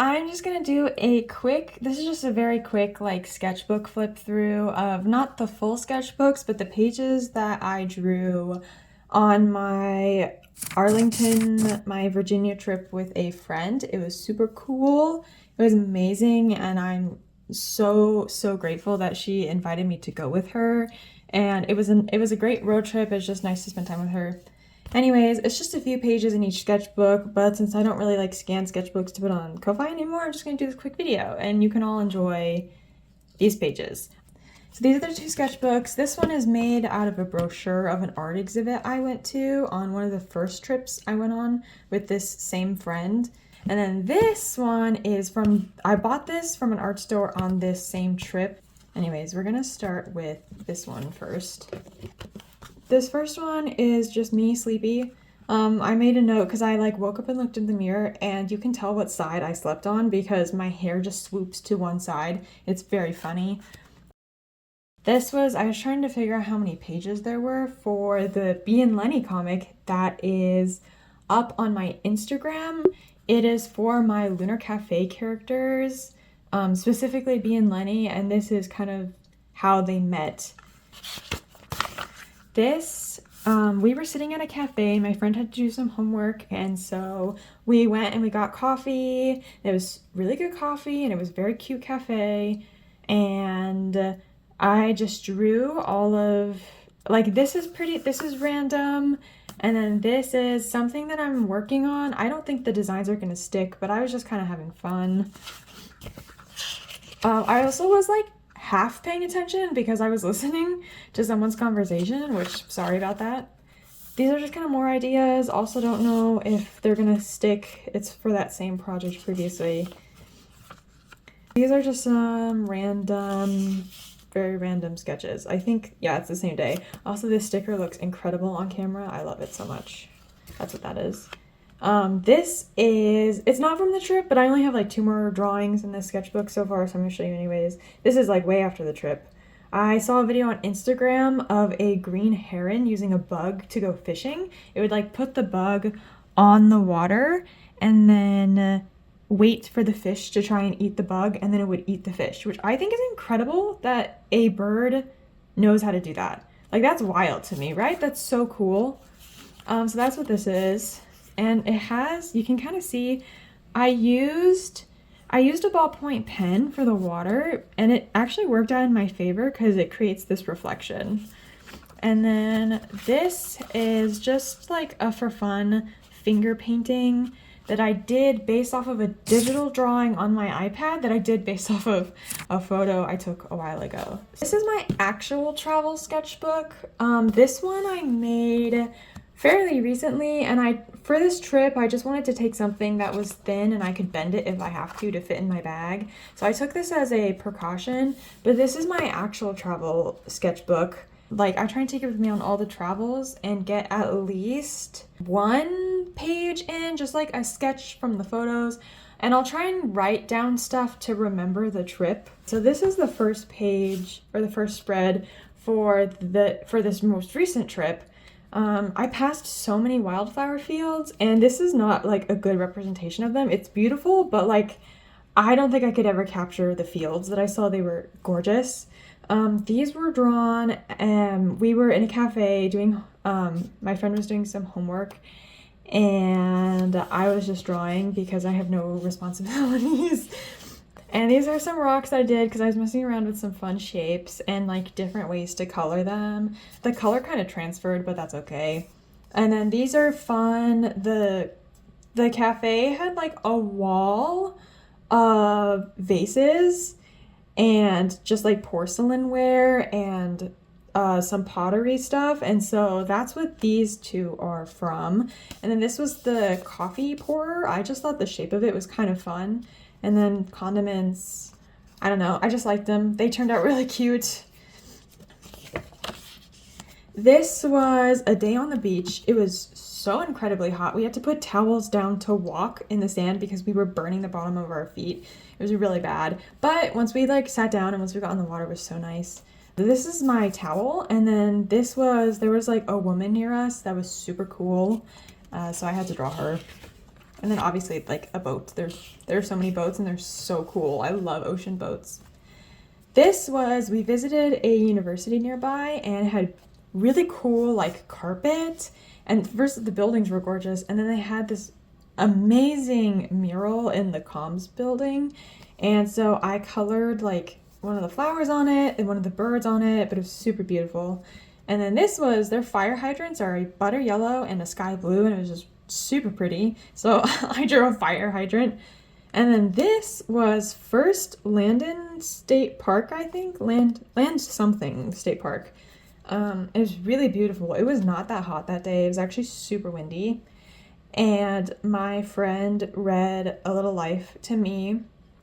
I'm just gonna do a quick, this is just a very quick like sketchbook flip through of not the full sketchbooks, but the pages that I drew on my my Virginia trip with a friend. It was super cool. It was amazing, and I'm so grateful that she invited me to go with her. And it was a great road trip. It's just nice to spend time with her. Anyways, it's just a few pages in each sketchbook, but since I don't really like scan sketchbooks to put on Ko-Fi anymore, I'm just going to do this quick video, and you can all enjoy these pages. So these are the two sketchbooks. This one is made out of a brochure of an art exhibit I went to on one of the first trips I went on with this same friend. And then this one is I bought this from an art store on this same trip. Anyways, we're gonna start with this one first. This first one is just me sleepy. I made a note because I woke up and looked in the mirror, and you can tell what side I slept on because my hair just swoops to one side. It's very funny. I was trying to figure out how many pages there were for the Bee and Lenny comic that is up on my Instagram. It is for my Lunar Cafe characters, specifically Bee and Lenny, and this is kind of how they met. We were sitting at a cafe. My friend had to do some homework, and so we went and we got coffee. It was really good coffee, and it was a very cute cafe. And I just drew all of, this is random, and then this is something that I'm working on. I don't think the designs are gonna stick, but I was just kind of having fun. I also was half paying attention because I was listening to someone's conversation, which, sorry about that. These are just kind of more ideas. Also don't know if they're gonna stick. It's for that same project previously. These are just some very random sketches. I think, yeah, it's the same day. Also, this sticker looks incredible on camera. I love it so much. That's what that is. It's not from the trip, but I only have 2 more drawings in this sketchbook so far, so I'm gonna show you anyways. This is way after the trip. I saw a video on Instagram of a green heron using a bug to go fishing. It would put the bug on the water and then wait for the fish to try and eat the bug, and then it would eat the fish, which I think is incredible that a bird knows how to do that. That's wild to me, right? That's so cool. So that's what this is. And it has, you can kind of see, I used a ballpoint pen for the water, and it actually worked out in my favor because it creates this reflection. And then this is just a for fun finger painting that I did based off of a digital drawing on my iPad that I did based off of a photo I took a while ago. This is my actual travel sketchbook. This one I made fairly recently, and for this trip I just wanted to take something that was thin and I could bend it if I have to fit in my bag. So I took this as a precaution, but this is my actual travel sketchbook. I try and take it with me on all the travels and get at least 1 page in, just a sketch from the photos, and I'll try and write down stuff to remember the trip. So this is the first page, or the first spread for this most recent trip. I passed so many wildflower fields, and this is not a good representation of them. It's beautiful, but I don't think I could ever capture the fields that I saw. They were gorgeous. These were drawn, we were in a cafe doing, my friend was doing some homework, and I was just drawing because I have no responsibilities. And these are some rocks I did because I was messing around with some fun shapes and different ways to color them. The color kind of transferred, but that's okay. And then these are fun. The cafe had a wall of vases and just porcelainware and some pottery stuff, and so that's what these two are from. And then this was the coffee pourer. I just thought the shape of it was kind of fun. And then condiments, I don't know, I just liked them. They turned out really cute. This was a day on the beach. It was so incredibly hot. We had to put towels down to walk in the sand because we were burning the bottom of our feet. It was really bad. But once we sat down and once we got in the water, it was so nice. This is my towel, and then there was a woman near us that was super cool. So I had to draw her. And then obviously like a boat. There's so many boats and they're so cool. I love ocean boats. We visited a university nearby and it had really cool like carpet, and first the buildings were gorgeous, and then they had this amazing mural in the comms building, and so I colored like one of the flowers on it and one of the birds on it, but it was super beautiful. And then their fire hydrants are a butter yellow and a sky blue, and it was just super pretty. So I drew a fire hydrant. And then this was First Landon State Park, I think. Land something State Park. It was really beautiful. It was not that hot that day. It was actually super windy. And my friend read A Little Life to me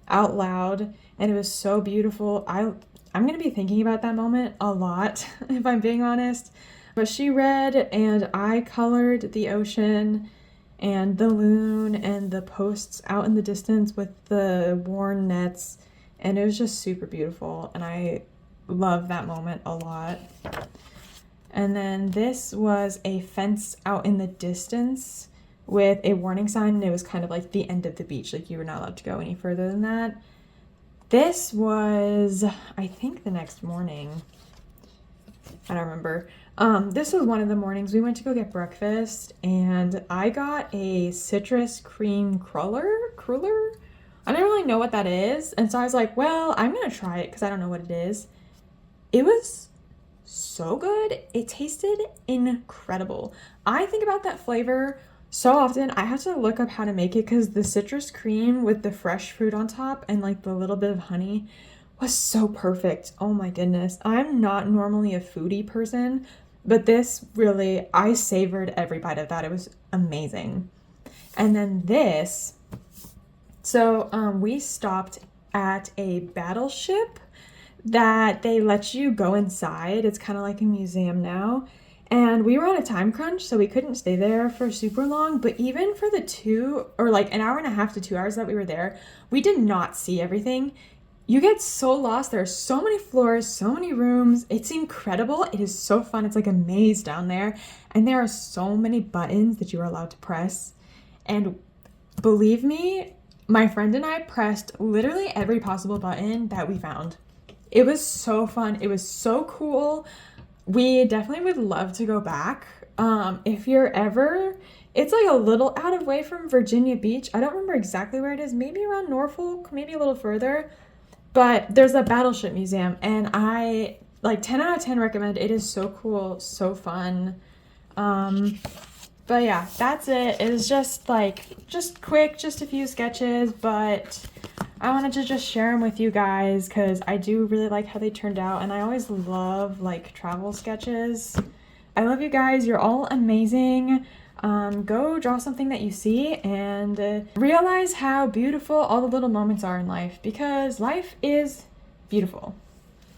out loud, and it was so beautiful. I'm going to be thinking about that moment a lot, if I'm being honest. But she read, and I colored the ocean and the loon and the posts out in the distance with the worn nets, and it was just super beautiful, and I love that moment a lot. And then this was a fence out in the distance with a warning sign, and it was kind of like the end of the beach, like you were not allowed to go any further than that. This was, I think, the next morning. I don't remember. This was one of the mornings we went to go get breakfast, and I got a citrus cream cruller. I don't really know what that is, and so I was like, well, I'm gonna try it because I don't know what it is. It was so good. It tasted incredible. I think about that flavor so often. I have to look up how to make it because the citrus cream with the fresh fruit on top and like the little bit of honey was so perfect. Oh my goodness. I'm not normally a foodie person, but this really, I savored every bite of that. It was amazing. And then this, we stopped at a battleship that they let you go inside. It's kind of like a museum now. And we were on a time crunch, so we couldn't stay there for super long. But even for the 2 or like an hour and a half to 2 hours that we were there, we did not see everything. You get so lost. There are so many floors, so many rooms. It's incredible. It is so fun. It's like a maze down there. And there are so many buttons that you are allowed to press. And believe me, my friend and I pressed literally every possible button that we found. It was so fun. It was so cool. We definitely would love to go back. If you're ever, it's like a little out of way from Virginia Beach. I don't remember exactly where it is. Maybe around Norfolk, maybe a little further. But there's a battleship museum, and I like 10 out of 10 recommend. It is so cool, so fun. But yeah, that's it. It was just quick, just a few sketches, but I wanted to just share them with you guys because I do really like how they turned out, and I always love like travel sketches. I love you guys. You're all amazing. Go draw something that you see and realize how beautiful all the little moments are in life, because life is beautiful.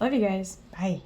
Love you guys. Bye.